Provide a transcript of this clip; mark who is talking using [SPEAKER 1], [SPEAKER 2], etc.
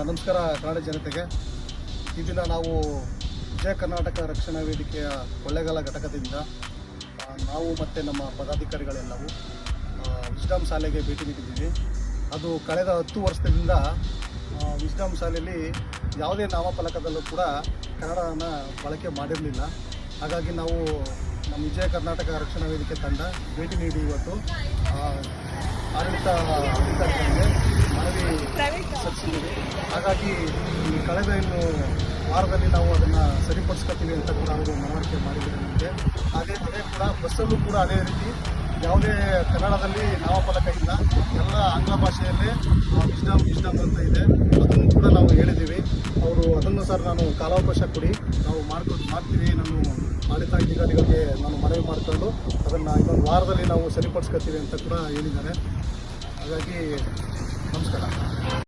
[SPEAKER 1] ನಮಸ್ಕಾರ ಕನ್ನಡ ಜನತೆಗೆ. ಈ ದಿನ ನಾವು ವಿಜಯ ಕರ್ನಾಟಕ ರಕ್ಷಣಾ ವೇದಿಕೆಯ ಕೊಳ್ಳೇಗಾಲ ಘಟಕದಿಂದ ನಾವು ಮತ್ತು ನಮ್ಮ ಪದಾಧಿಕಾರಿಗಳೆಲ್ಲವೂ ವಿಸ್ಡಮ್ ಶಾಲೆಗೆ ಭೇಟಿ ನೀಡಿದ್ದೀವಿ. ಅದು ಕಳೆದ 10 ವರ್ಷದಿಂದ ವಿಸ್ಡಮ್ ಶಾಲೆಯಲ್ಲಿ ಯಾವುದೇ ನಾಮಫಲಕದಲ್ಲೂ ಕೂಡ ಕನ್ನಡನ ಬಳಕೆ ಮಾಡಿರಲಿಲ್ಲ. ಹಾಗಾಗಿ ನಾವು ನಮ್ಮ ವಿಜಯ ಕರ್ನಾಟಕ ರಕ್ಷಣಾ ವೇದಿಕೆ ತಂಡ ಭೇಟಿ ನೀಡಿ ಇವತ್ತು ಆಡಳಿತ ಅಧಿಕಾರಿಗಳಿಗೆ ಮನವಿ ಸಲ್ಲಿಸಿದ್ದೀವಿ. ಹಾಗಾಗಿ ಈ ಕಳೆದ ಇನ್ನು ವಾರದಲ್ಲಿ ನಾವು ಅದನ್ನು ಸರಿಪಡಿಸ್ಕೊತೀವಿ ಅಂತ ಕೂಡ ಅವರು ಮನವರಿಕೆ ಮಾಡಿದ್ದಾರೆ ನಮಗೆ. ಅದೇ ಕೂಡ ಬಸ್ಸಲ್ಲೂ ಕೂಡ ಅದೇ ರೀತಿ ಯಾವುದೇ ಕನ್ನಡದಲ್ಲಿ ನಾಮಫಲಕ ಇಲ್ಲ, ಎಲ್ಲ ಆಂಗ್ಲ ಭಾಷೆಯಲ್ಲೇ ವಿಸ್ಡಮ್ ಅಂತ ಇದೆ. ಅದನ್ನು ಕೂಡ ನಾವು ಹೇಳಿದ್ದೀವಿ. ಅವರು ಅದನ್ನು ಸರ್ ನಾನು ಕಾಲಾವಕಾಶ ಕೊಡಿ, ನಾವು ಮಾಡ್ತೀವಿ, ನಾನು ಆಡಳಿತಾಧಿಕಾರಿಗಳಿಗೆ ನಾನು ಮನವಿ ಮಾಡಿಕೊಂಡು ಅದನ್ನು ಇನ್ನೊಂದು ವಾರದಲ್ಲಿ ನಾವು ಸರಿಪಡಿಸ್ಕೊತೀವಿ ಅಂತ ಕೂಡ ಹೇಳಿದ್ದಾರೆ. ಹಾಗಾಗಿ ನಮಸ್ಕಾರ.